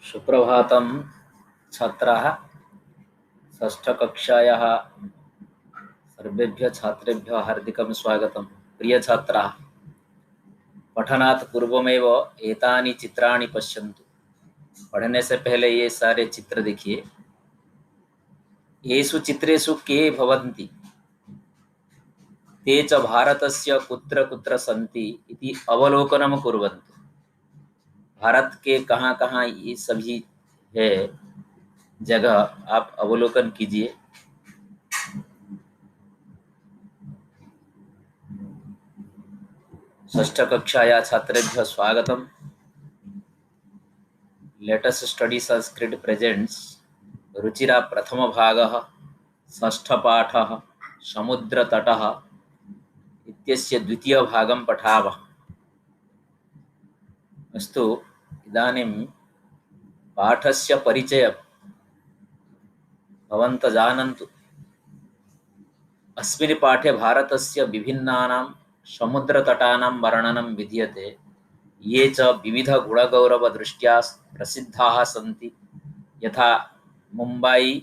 सुप्रभातं छात्राः। षष्ठकक्षायाः सर्वेभ्यः छात्रेभ्यः हार्दिकं स्वागतं। प्रिय छात्राः, पठनात् पूर्वमेव एतानि चित्राणि पश्यन्तु। पढ़ने से पहले ये सारे चित्र देखिए। येषु चित्रेषु के भवन्ति ते च भारतस्य कुत्र कुत्र सन्ति इति अवलोकनं कुर्वन्तु। भारत के कहाँ कहाँ ये सभी है जगह आप अवलोकन कीजिए। षष्ठ कक्षाया छात्रेभ्यः स्वागतम्। Let us study Sanskrit presents Ruchira प्रथम भागः षष्ठ पाठः समुद्रतटः इत्यस्य द्वितीय भागं पठावः। अस्तु, इदानीं पाठस्य परिचयं भवन्तः जानन्तु। अस्मिन् पाठे भारतस्य विभिन्नानां समुद्रतटानां वर्णनं विद्यते, ये च विविधगुणगौरवदृष्ट्या प्रसिद्धाः सन्ति, यथा मुम्बै,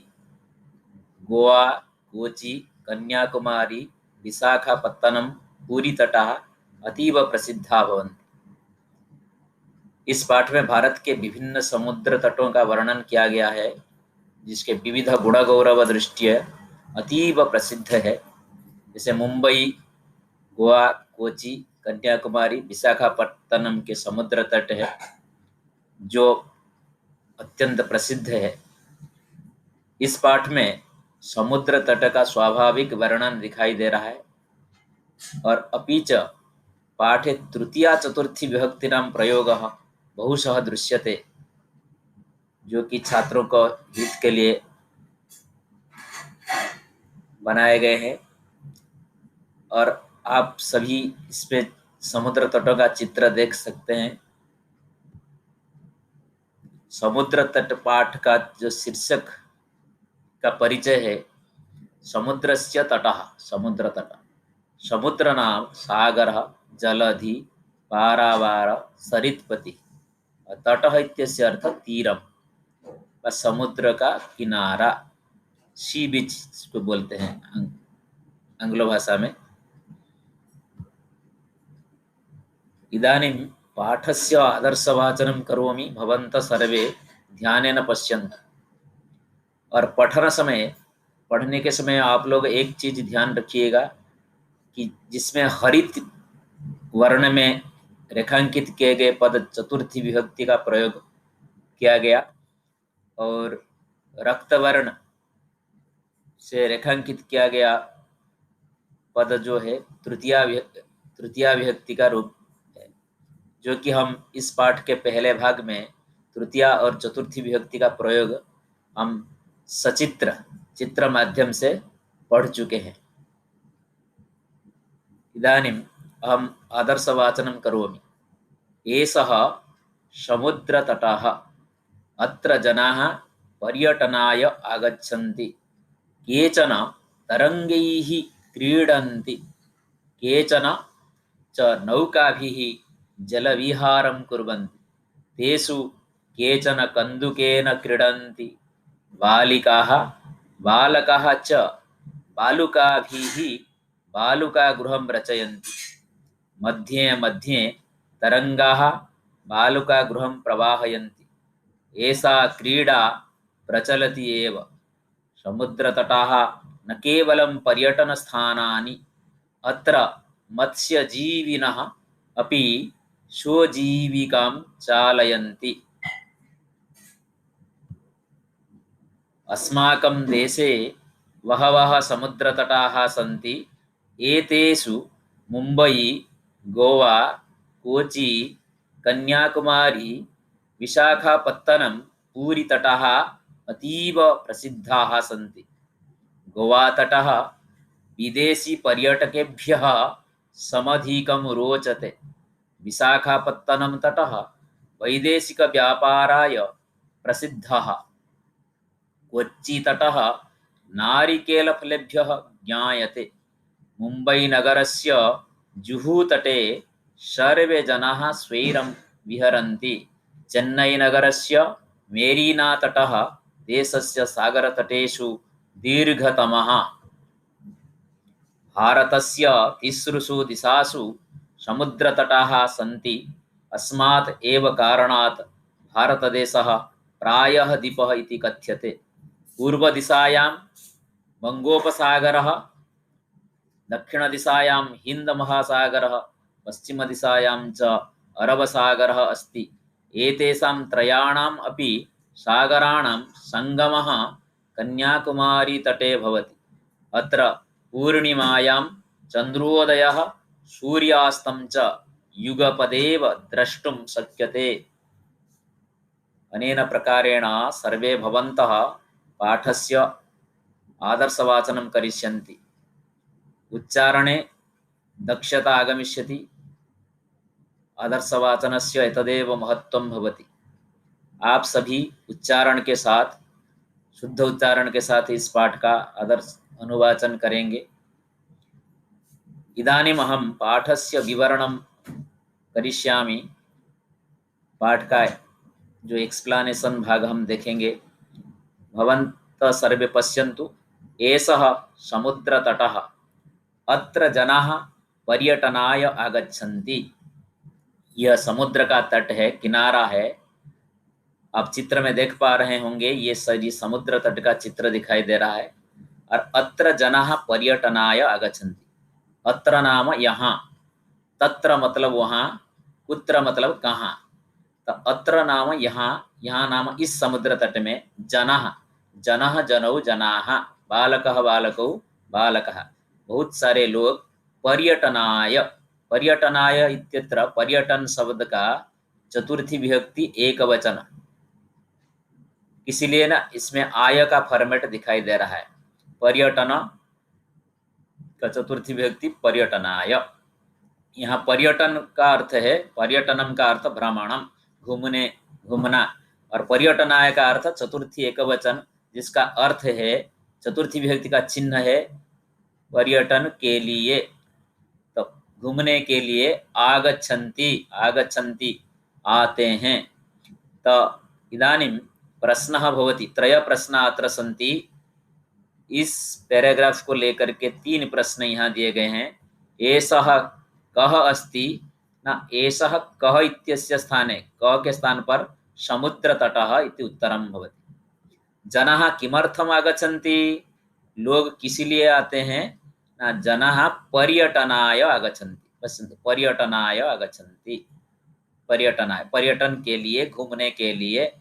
गोवा, कोची, कन्याकुमारी, विशाखापत्तनम, पूरीतटाः अतीव प्रसिद्धा भवन्ति। इस पाठ में भारत के विभिन्न समुद्र तटों का वर्णन किया गया है, जिसके विविध गुण गौरव दृष्टि अतीव प्रसिद्ध है। जैसे मुंबई, गोवा, कोची, कन्याकुमारी, विशाखापत्तनम के समुद्र तट है जो अत्यंत प्रसिद्ध है। इस पाठ में समुद्र तट का स्वाभाविक वर्णन दिखाई दे रहा है और अपीच पाठे तृतीया चतुर्थी विभक्तिनां प्रयोगः बहुशः दृश्यते, जो कि छात्रों को हित के लिए बनाए गए हैं। और आप सभी इसमें समुद्र तटों का चित्र देख सकते हैं। समुद्र तट पाठ का जो शीर्षक का परिचय है, समुद्रस्य तटः, समुद्र तट, समुद्र नाम सागर, जलधि, पारावार, सरित्पति, तटः इत्यस्य अर्थ तीरम, समुद्र का किनारा, सी बीच को बोलते हैं आंग्ल भाषा में। इदानीं पाठस्य आदर्शवाचनं करोमि, भवन्तः सर्वे ध्यानेन पश्यन्तु। और पढ़ने के समय आप लोग एक चीज ध्यान रखिएगा कि जिसमें हरित वर्ण में रेखांकित किए गए पद चतुर्थी विभक्ति का प्रयोग किया गया और रक्त वर्ण से रेखांकित किया गया पद जो है तृतीया विभक्ति का रूप है, जो कि हम इस पाठ के पहले भाग में तृतीया और चतुर्थी विभक्ति का प्रयोग हम सचित्र चित्र माध्यम से पढ़ चुके हैं। इदानीं अहम् आदर्शवाचनं करोमि। एषः समुद्रतटः, अत्र जनाः पर्यटनाय आगच्छन्ति। केचन तरङ्गैः क्रीडन्ति, केचन च नौकाभिः जलविहारं कुर्वन्ति, तेषु केचन कन्दुकेन क्रीडन्ति। बालिकाः बालकाः च बालुकाभिः बालुकागृहं रचयन्ति। मध्ये मध्ये तरङ्गाः बालुकागृहं प्रवाहयन्ति। एषा क्रीडा प्रचलति एव। समुद्रतटाः न केवलं पर्यटनस्थानानि, अत्र मत्स्यजीविनः अपि स्वजीविकां चालयन्ति। अस्माकं देशे बहवः समुद्रतटाः सन्ति। एतेषु मुम्बै, गोवा, कोची, कन्याकुमारी, विशाखापत्तनम, पूरीतटाः अतीव प्रसिद्धाः सन्ति। गोवातटः विदेशी पर्यटकेभ्यः समधिकं रोचते। विशाखापत्तनम तटः वैदेशिकव्यापाराय प्रसिद्धः। कोच्चितटः नारिकेलफलेभ्यः ज्ञायते। मुम्बैनगरस्य जुहूतटे सर्वे जनाः स्वैरं विहरन्ति। चेन्नैनगरस्य मेरीनातटः देशस्य सागरतटेषु दीर्घतमः। भारतस्य तिसृषु दिशासु समुद्रतटाः सन्ति। अस्मात् एव कारणात् भारतदेशः प्रायः द्वीपः इति कथ्यते। पूर्वदिशायां बङ्गोपसागरः, दक्षिणदिशायां हिन्दमहासागरः, पश्चिमदिशायां च अरबसागरः अस्ति। एतेषां त्रयाणाम् अपि सागराणां सङ्गमः कन्याकुमारीतटे भवति। अत्र पूर्णिमायां चन्द्रोदयः सूर्यास्तं च युगपदेव द्रष्टुं शक्यते। अनेन प्रकारेण सर्वे भवन्तः पाठस्य आदर्शवाचनं करिष्यन्ति। उच्चारणे दक्षता आगमिष्यति। आदर्शवाचनस्य एतदेव महत्त्वं भवति। आप सभी उच्चारण के साथ, शुद्ध उच्चारण के साथ इस पाठ का आदर्श अनुवाचन करेंगे। इदानीम् अहं पाठस्य विवरणं करिष्यामि। पाठ का जो एक्सप्लेनेशन भाग हम देखेंगे। भवन्तः सर्वे पश्यन्तु। एषः समुद्रतटः। अत्र जनाः पर्यटनाय आगच्छन्ति। यह समुद्र का तट है, किनारा है। आप चित्र में देख पा रहे होंगे, ये सभी समुद्र तट का चित्र दिखाई दे रहा है। और अत्र जनाः पर्यटनाय आगच्छन्ति। अत्र नाम यहाँ, तत्र मतलब वहाँ, कुत्र मतलब कहाँ। तो अत्र नाम यहाँ, यहाँ नाम इस समुद्र तट में। जनाः, जनः जनौ जनाः, बालकः बालकौ बालकः, बहुत सारे लोग। पर्यटनाय, पर्यटनाय इत्यत्र पर्यटन शब्द का चतुर्थी विभक्ति एक वचन, इसीलिए ना इसमें आय का फॉर्मेट दिखाई दे रहा है। पर्यटन का चतुर्थी विभक्ति पर्यटनाय। यहाँ पर्यटन का अर्थ है, पर्यटनम का अर्थ भ्रमणम, घूमने, घूमना। और पर्यटनाय का अर्थ चतुर्थी एकवचन, जिसका अर्थ है, चतुर्थी विभक्ति का चिन्ह है पर्यटन के लिए। तो घूमने के लिए आगच्छन्ति, आगच्छन्ति आते हैं। तो इदानीं प्रश्नः भवति। त्रय प्रश्नाः अत्र सन्ति। इस पैराग्राफ को लेकर के 3 प्रश्न यहाँ दिए गए हैं। एषः कः अस्ति, न एषः कः इत्यस्य स्थाने, कः के स्थान पर समुद्रतटः इति उत्तरं भवति। जनाः किमर्थम् आगच्छन्ति, लोग किस लिए आते हैं, न जनाः पर्यटनाय आगच्छन्ति। पश्यन्तु, पर्यटनाय आगच्छन्ति, पर्यटनाय, पर्यटन के लिए, घूमने के लिए।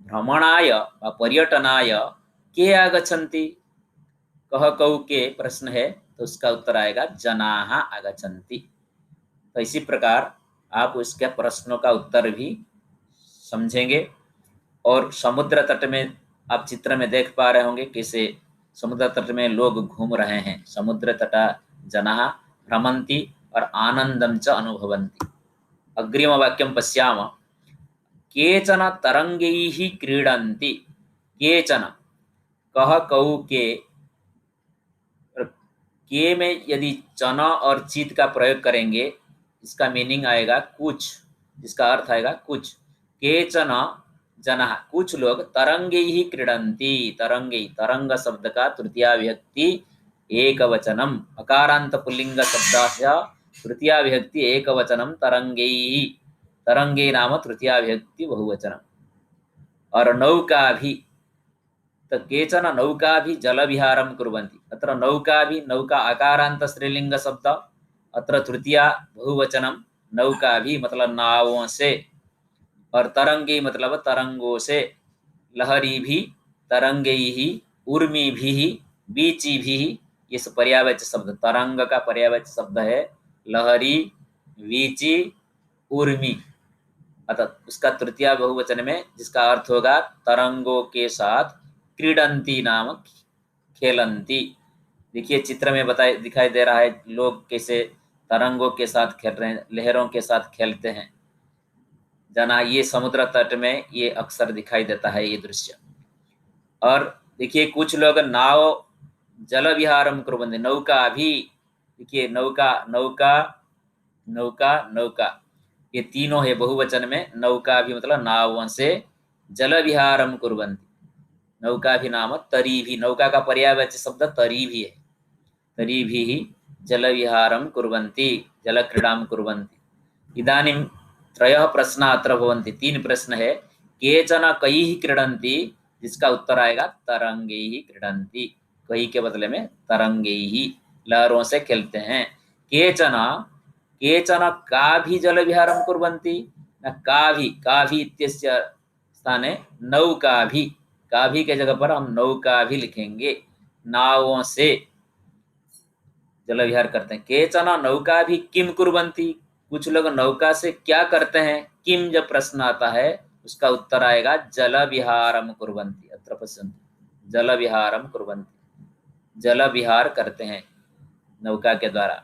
भ्रमणाय वा पर्यटनाय के आगच्छन्ति, कह कौ के प्रश्न है, तो उसका उत्तर आएगा जनाः आगच्छन्ति। तो इसी प्रकार आप उसके प्रश्नों का उत्तर भी समझेंगे। और समुद्र तट में आप चित्र में देख पा रहे होंगे कैसे समुद्र तट में लोग घूम रहे हैं। समुद्र तट जनाः भ्रमन्ति और आनंदं च अनुभवन्ति। अग्रिमवाक्यं पश्यामः। केचन तरंगैः क्रीडन्ति। केचन, कह कौ के में यदि चना और चित का प्रयोग करेंगे, इसका मीनिंग आएगा कुछ, जिसका अर्थ आएगा कुछ। केचन जनाः, कुछ लोग, तरंगैः क्रीडन्ति। तरंगैः, तरंग शब्द का तृतीया विभक्ति एकवचनम, अकारांत पुल्लिंग शब्दस्य तृतीया विभक्ति एकवचनम तरंगैः। तरंगे नाम तृतीया विभक्ति बहुवचनम। और नौका भी, तो केचन नौका भी जल विहारं कुर्वन्ति। अत्र नौका भी, नौका आकारांत स्त्रीलिंग शब्द, अत्र तृतीया बहुवचनम। नौका भी मतलब नावों से। और तरंगे मतलब तरंगों से। लहरी भी, तरंगे ही, उर्मी भी, बीची भी, ये सब पर्यायवाची शब्द। तरंग का पर्यायवाची शब्द है लहरी, वीची, उर्मी। अतः उसका तृतीया बहुवचन में, जिसका अर्थ होगा तरंगों के साथ, क्रीडंती नाम खेलंती। देखिए चित्र में दिखाई दे रहा है लोग कैसे तरंगों के साथ खेल रहे हैं, लहरों के साथ खेलते हैं। जना ये समुद्र तट में ये अक्सर दिखाई देता है ये दृश्य। और देखिए कुछ लोग नाव जल विहारम कुर्वन्ति, नौका भी। देखिए नौका, नौका, नौका, नौका, ये तीनों है बहुवचन में। नौका भी मतलब नावों से जल विहारम कुर्वन्ति। नौका भी नाम तरी भी, नौका का पर्यायवाची शब्द तरी भी है। तरी भी जल विहारम कुर्वन्ति, जल क्रीडां कुर्वन्ति। इदानीं त्रयः प्रश्न अत्र भवन्ति, 3 प्रश्न है। केचन कैः क्रीडन्ति, जिसका उत्तर आएगा तरंगैः क्रीडन्ति। कई के बदले में तरंगैः, लहरों से खेलते हैं। केचन केचन काभि जल विहारं कुर्वन्ति, न काभि, काभि इत्यस्य स्थाने नौका भी, काभि के जगह पर हम नौका भी लिखेंगे। नावों से जल विहार करते हैं। केचन नौका भी किम कुर्वन्ति, कुछ लोग नौका से क्या करते हैं। किम जब प्रश्न आता है उसका उत्तर आएगा जल विहारम कुर्वन्ति। अत्र पश्यन्तु, जल विहारम कुर्वन्ति, जल विहार करते हैं नौका के द्वारा।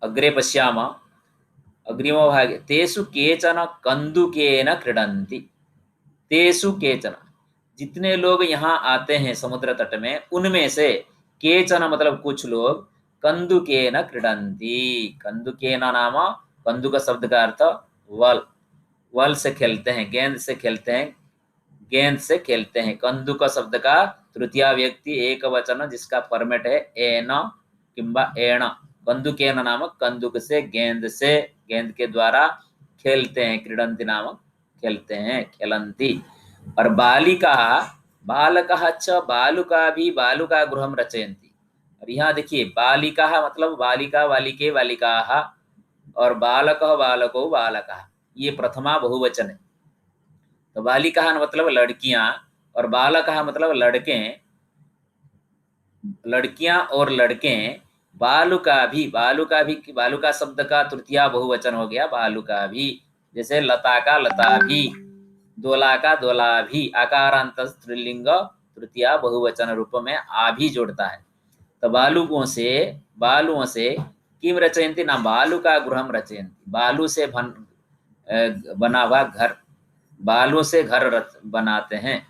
अग्रे पश्यामः, अग्रिमो भागे, तेषु केचन कन्दुकेन क्रीडन्ति। तेषु केचन, जितने लोग यहाँ आते हैं समुद्र तट में, उनमें से केचन मतलब कुछ लोग, कंदुकेन क्रीडन्ति। कंदुकेन नाम, कंदुक शब्द का अर्थ वल, वल से खेलते हैं, गेंद से खेलते हैं, गेंद से खेलते हैं। कंदुक शब्द का तृतीया व्यक्ति एक वचन जिसका फॉर्मेट है एन किंबा एण। कंदुकेन नाम कंदुक से, गेंद के द्वारा खेलते हैं। क्रीडन्ति नाम खेलते हैं, खेलन्ति। और बालिका, बालकः च बालुका भी बालुका गृहं रचयन्ति। और यहाँ देखिए, बालिका मतलब बालिका, बालिके, बालिकाः, और बालकः बालको, बालकः, ये प्रथमा बहुवचन है। तो बालिका मतलब लड़कियां, और बालकः मतलब लड़के, लड़कियां और लड़के। बालुका भी, बालुका भी, बालुका शब्द का तृतीया बहुवचन हो गया बालुका भी। जैसे लता का लता भी, दोला का दोला भी, आकारांत स्त्रीलिंग तृतीया बहुवचन रूप में आ भी जोड़ता है। तो बालुओं से किम रचयन्ति ना, बालुका गृहम रचयन्ति। बालू से बना हुआ घर, बालू से घर बनाते हैं।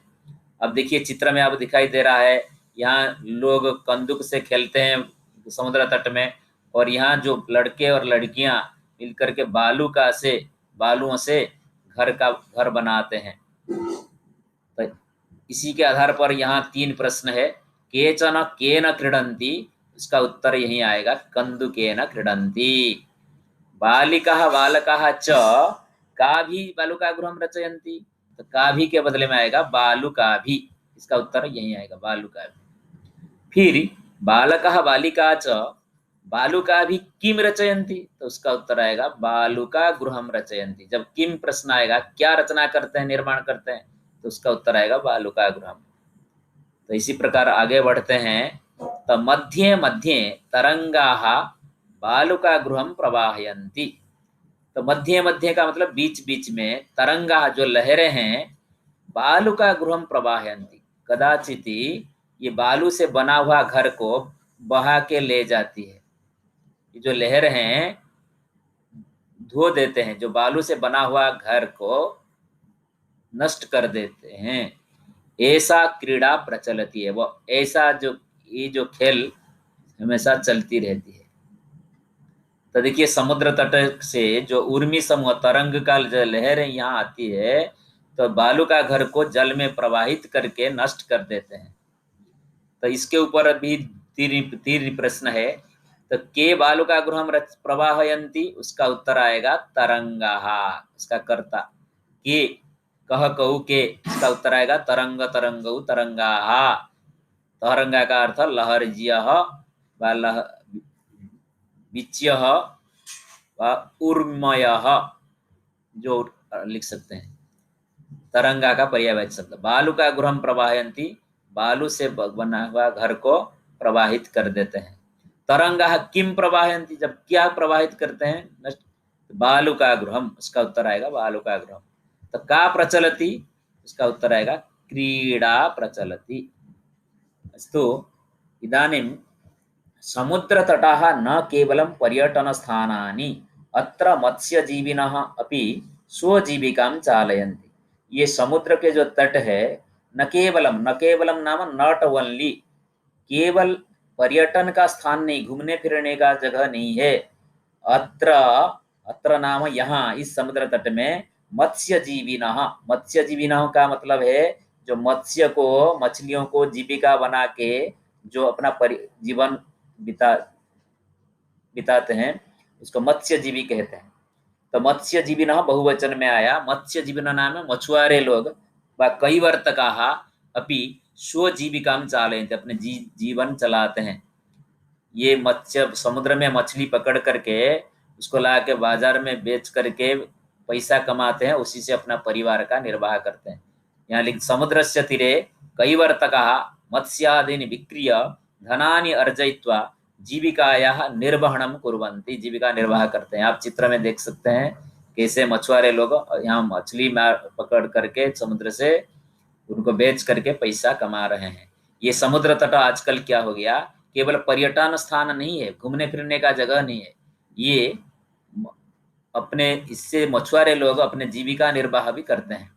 अब देखिए चित्र में अब दिखाई दे रहा है, यहाँ लोग कंदुक से खेलते हैं समुद्र तट में, और यहाँ जो लड़के और लड़कियां मिलकर के बालुओं से घर बनाते हैं। तो इसी के आधार पर यहाँ 3 प्रश्न है। केचन केन क्रीडन्ति, इसका उत्तर यही आएगा, कंदुकेन क्रीडन्ति। बालिकाः बालकाः च काभि बालुका गृहं रचयन्ति, तो काभि के बदले में आएगा बालुका भी। इसका उत्तर यही आएगा, बालुका भी। फिर बालकः बालिका च बालुका भी किम रचयन्ति, तो उसका उत्तर आएगा बालुका गृहं रचयन्ति। जब किम प्रश्न आएगा, क्या रचना करते हैं, निर्माण करते हैं, तो उसका उत्तर आएगा बालुका गृहं। तो इसी प्रकार आगे बढ़ते हैं। तो मध्ये मध्ये तरंगाः बालुका गृहं प्रवाहयन्ति। तो मध्य मध्य का मतलब बीच बीच में, तरंगा जो लहरें हैं, बालुका गृहं प्रवाहयन्ति, कदाचित ये बालू से बना हुआ घर को बहा के ले जाती है। ये जो लहर हैं धो देते हैं, जो बालू से बना हुआ घर को नष्ट कर देते हैं। ऐसा क्रीड़ा प्रचलती है, वो ऐसा ये जो खेल हमेशा चलती रहती है। तो देखिए समुद्र तट से जो उर्मी समूह तरंग का जो लहर यहाँ आती है, तो बालू का घर को जल में प्रवाहित करके नष्ट कर देते हैं। तो इसके ऊपर भी तीन प्रश्न है। तो के बालू का गृहम प्रवाहयन्ति, उसका उत्तर आएगा तरंगाः, उसका कर्ता के, कह कहू के, इसका उत्तर आएगा तरंग तरंगौ तरंगाः। तरंगा का अर्थ लहरज्यः व विच्यः व उर्मयः, जो लिख सकते हैं। तरंगा का पर्यायवाची शब्द। बालू का गृहम प्रवाहयन्ति, बालू से बना हुआ घर को प्रवाहित कर देते हैं। तरंगा किम प्रवाहयन्ति, जब क्या प्रवाहित करते हैं, नष्ट। बालू का गृहम, उसका उत्तर आएगा बालू का गृहम। तो का प्रचलति, उसका उत्तर आएगा क्रीड़ा प्रचलति। अस्तु, इदानीं समुद्रतटाः न केवलं पर्यटनस्थानानि, अत्र मत्स्यजीविनः अपि स्वजीविकां चालयन्ति। ये समुद्र के जो तट है, न केवलम नाम नॉट ओनली, केवल पर्यटन का स्थान नहीं, घूमने फिरने का जगह नहीं है। अत्र नाम यहाँ, इस समुद्र तट में मत्स्यजीविनः, मत्स्यजीविनः का मतलब है जो मत्स्य को, मछलियों को जीविका बना के जो अपना जीवन बिता बिताते हैं, उसको मत्स्यजीवी कहते हैं। तो मत्स्यजीविनः बहुवचन में आया। मत्स्यजीविनः नाम मछुआरे लोग व कैवर्तकाः अपि स्वजीविकां चालयन्ति, अपने जीवन चलाते हैं। ये मत्स्य समुद्र में मछली पकड़ करके उसको ला के बाजार में बेच करके पैसा कमाते हैं, उसी से अपना परिवार का निर्वाह करते हैं। यहाँ लिख समुद्रस्य तीरे कैवर्तकाः मत्स्यादीनि विक्रीय धनानि अर्जयित्वा जीविकायाः निर्वहणं कुर्वन्ति, जीविका निर्वाह करते हैं। आप चित्र में देख सकते हैं कैसे मछुआरे लोग यहाँ मछली पकड़ करके समुद्र से उनको बेच करके पैसा कमा रहे हैं। ये समुद्र तट आजकल क्या हो गया, केवल पर्यटन स्थान नहीं है, घूमने फिरने का जगह नहीं है। ये अपने इससे मछुआरे लोग अपने जीविका निर्वाह भी करते हैं।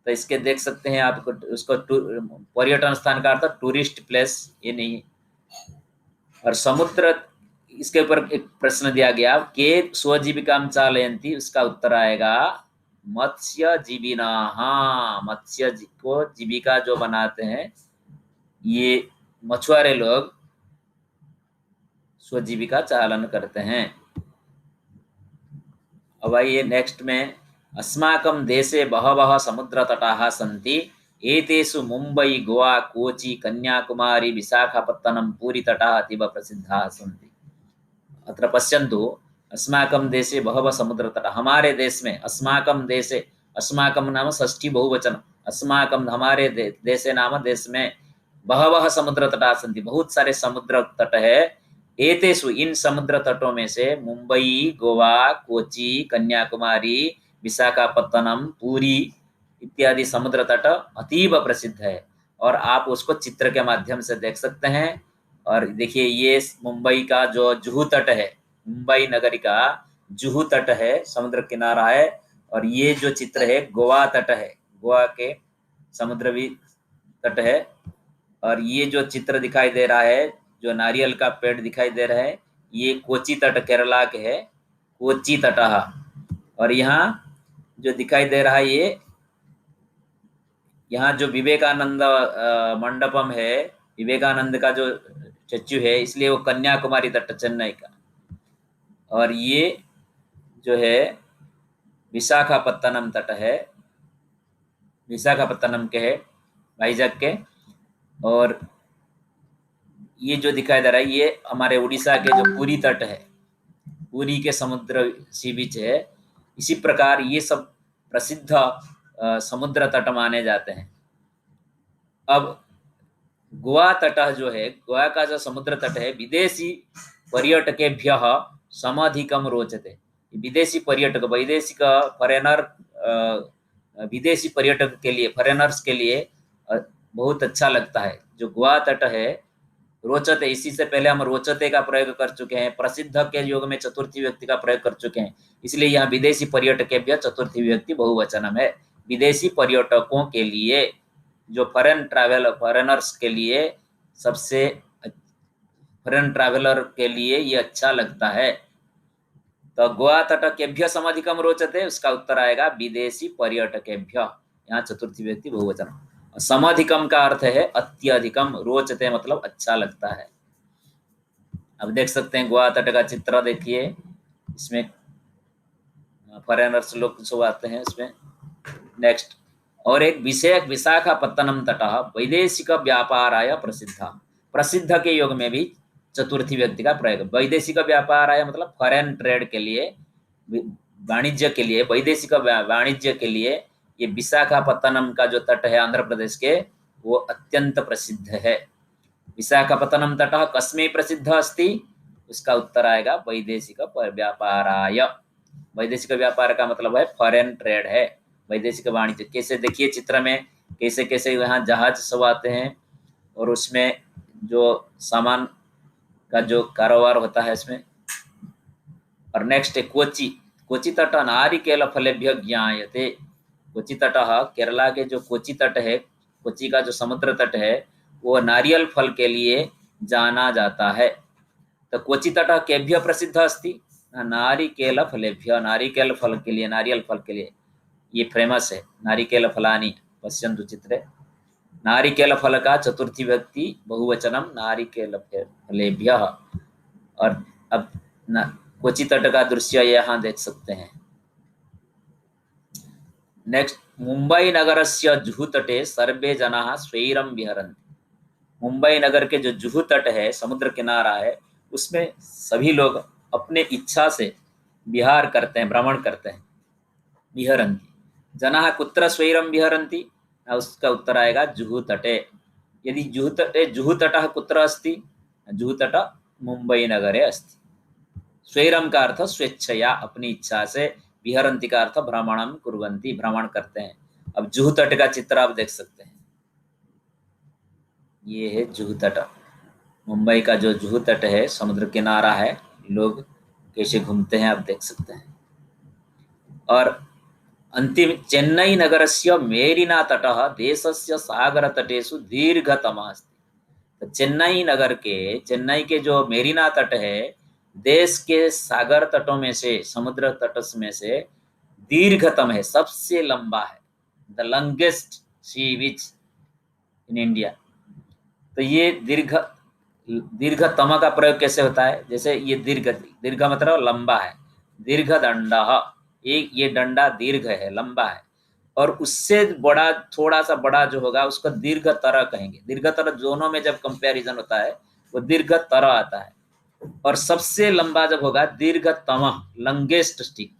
तो इसके देख सकते हैं आप उसको पर्यटन स्थान का अर्थ टूरिस्ट प्लेस ये नहीं। और समुद्र, इसके ऊपर एक प्रश्न दिया गया के स्वजीविकां चालयन्ति, उसका उत्तर आएगा मत्स्यजीविना। हाँ, मत्स्य को जीविका जो बनाते हैं ये मछुआरे लोग स्वजीविका चालन करते हैं। अब आइए नेक्स्ट में, अस्माकं देशे बहवः समुद्रतटाः सन्ति, एतेषु मुम्बै, गोवा, कोचि, कन्याकुमारी, विशाखापत्तनम, पूरीतटाः अतीव प्रसिद्धाः सन्ति। अत्र पश्यन्तु, अस्माकं देशे बहवः समुद्रतटाः, हमारे देश में, अस्माकं देशे, अस्माकं नाम षष्ठी बहुवचन, अस्माकं हमारे देशे नाम देश में, बहवः समुद्रतटाः सन्ति, बहुत सारे समुद्र तट है। एतेषु, इन समुद्र तटों में से मुंबई, गोवा, कोची, कन्याकुमारी, विशाखापत्तनम, पूरी इत्यादि समुद्र तट अतीब प्रसिद्ध है। और आप उसको चित्र के माध्यम से देख सकते हैं। और देखिए ये मुंबई का जो जुहू तट है, मुंबई नगरी का जुहू तट है, समुद्र किनारा है। और ये जो चित्र है गोवा तट है, गोवा के समुद्र भी तट है। और ये जो चित्र दिखाई दे रहा है, जो नारियल का पेड़ दिखाई दे रहा है, ये कोची तट केरला के है, कोची तटः। और यहाँ जो दिखाई दे रहा है ये, यहाँ जो विवेकानंद मंडपम है, विवेकानंद का जो स्टेच्यू है, इसलिए वो कन्याकुमारी तट चेन्नई का। और ये जो है विशाखापत्तनम तट है, विशाखापत्तनम के है, वाइजैक के। और ये जो दिखाई दे रहा है ये हमारे उड़ीसा के जो पुरी तट है, पुरी के समुद्र सी बीच है। इसी प्रकार ये सब प्रसिद्ध समुद्र तट माने जाते हैं। अब गोवा तट जो है, गोवा का जो समुद्र तट है, विदेशी पर्यटकेभ्यः समधिकम रोचते। विदेशी पर्यटक, वैदेशिक फॉरेनर, विदेशी पर्यटक के लिए, फॉरेनर्स के लिए बहुत अच्छा लगता है जो गोवा तट है। रोचते, इसी से पहले हम रोचते का प्रयोग कर चुके हैं, प्रसिद्ध के योग में चतुर्थी व्यक्ति का प्रयोग कर चुके हैं, इसलिए यहाँ विदेशी पर्यटकेभ्यः चतुर्थी व्यक्ति बहुवचनम है। विदेशी पर्यटकों के लिए, जो फॉरेनर्स के लिए, सबसे फॉरेन ट्रैवलर के लिए ये अच्छा लगता है। तो गोवा तट केभ्य समधिकम रोचते, उसका उत्तर आएगा विदेशी पर्यटकेभ्य, यहाँ चतुर्थी व्यक्ति बहुवचन। समधिकम का अर्थ है अत्यधिकम, रोचते मतलब अच्छा लगता है। अब देख सकते हैं गोवा तट का चित्र, देखिए इसमें फॉरेनर्स लोग सब आते हैं इसमें। नेक्स्ट, और एक विषय विशाखापत्तनम तटः वैदेशिक व्यापाराय प्रसिद्ध, प्रसिद्ध के योग में भी चतुर्थी व्यक्ति का प्रयोग। वैदेशिक व्यापाराय मतलब फॉरेन ट्रेड के लिए, वाणिज्य के लिए, वैदेशिक वाणिज्य के लिए ये विशाखापत्तनम का जो तट है आंध्र प्रदेश के, वो अत्यंत प्रसिद्ध है। विशाखापत्तनम तटः कस्मै प्रसिद्ध अस्ति, उसका उत्तर आएगा वैदेशिक व्यापाराय। वैदेशिक व्यापार का मतलब है फॉरेन ट्रेड है, वैदेशिक वाणिज्य। कैसे देखिए चित्र में कैसे कैसे यहाँ जहाज सब आते हैं और उसमें जो सामान का जो कारोबार होता है इसमें। और नेक्स्ट है कोची, कोची तट नारिकेल फलेभ्य ज्ञायते। कोची तट, केरला के जो कोची तट है, कोची का जो समुद्र तट है, वो नारियल फल के लिए जाना जाता है। तो कोची तट केभ्य प्रसिद्ध अस्ति, नारिकेल फलेभ्य, नारिकेल फल के लिए, नारियल फल के लिए। ये फेमस है, नारिकेल फलानि पश्यन्तु चित्रे। नारिकेल फल का चतुर्थी व्यक्ति बहुवचनम नारिकेल फलेभ्यः। और अब कोची तट का दृश्य यहाँ देख सकते हैं। नेक्स्ट, मुंबई नगरस्य जुहू तटे सर्वे जनाः स्वैरं विहरन्ति। मुंबई नगर के जो जुहू तट है, समुद्र किनारा है, उसमें सभी लोग अपने इच्छा से विहार करते हैं, भ्रमण करते हैं। विहरन्ति, जनाः कुत्र स्वैरं विहरन्ति, उसका उत्तर आएगा जुहू तटे। यदि जुहू तटः कुत्र अस्ति, जुहू तट मुंबई नगरे अस्ति। स्वैरम का अर्थ स्वेच्छया, अपनी इच्छा से, विहरन्ति का अर्थ भ्रमणम कुर्वन्ति, भ्रमण करते हैं। अब जुहू तट का चित्र आप देख सकते हैं, ये है जुहू तट। मुंबई का जो जुहू तट है, समुद्र किनारा है, लोग कैसे घूमते हैं आप देख सकते हैं। और अंतिम, चेन्नई नगरस्य मेरिना तटः देशस्य सागर तटेषु दीर्घतमः अस्ति। तो चेन्नई के जो मेरिना तट है, देश के सागर तटों में से, समुद्र तट में से दीर्घतम है, सबसे लंबा है, the longest sea beach in India. तो ये दीर्घतम का प्रयोग कैसे होता है, जैसे ये दीर्घ मतलब लंबा है, दीर्घ दंडः, एक ये डंडा दीर्घ है, लंबा है, और उससे बड़ा, थोड़ा सा बड़ा जो होगा उसको दीर्घतर कहेंगे। दीर्घतर दोनों में जब कंपैरिजन होता है वो दीर्घतर आता है, और सबसे लंबा जब होगा दीर्घतम, लंगेस्ट स्टिक।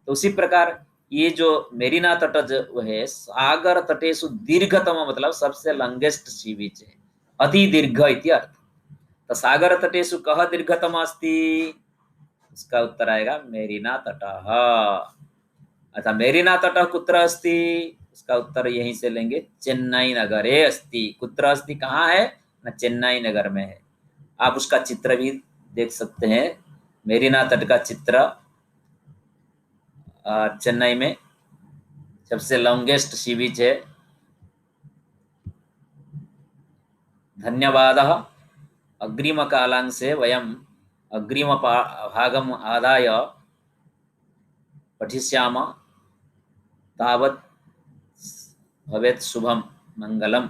तो उसी प्रकार ये जो मेरिना तट जो है, सागर तटेषु दीर्घतम मतलब सबसे लंगेस्ट सी बीच है, अति दीर्घ इति अर्थ। तो सागर तटेषु कः दीर्घतम अस्ति, इसका उत्तर आएगा मेरिना तटः। अतः मेरिना तटः कुत्र अस्ति, इसका उत्तर यहीं से लेंगे, चेन्नई नगरे अस्ति। कुत्र अस्ति, कहाँ है ना, चेन्नई नगर में है। आप उसका चित्र भी देख सकते हैं, मेरिना तट का चित्र, चेन्नई में सबसे लॉन्गेस्ट सी बीच है। धन्यवादः। अग्रिमकालांशे वयम् अग्रिमभागम् आदाय पठिष्यामः। तावत् भवेत् शुभं, मङ्गलम्।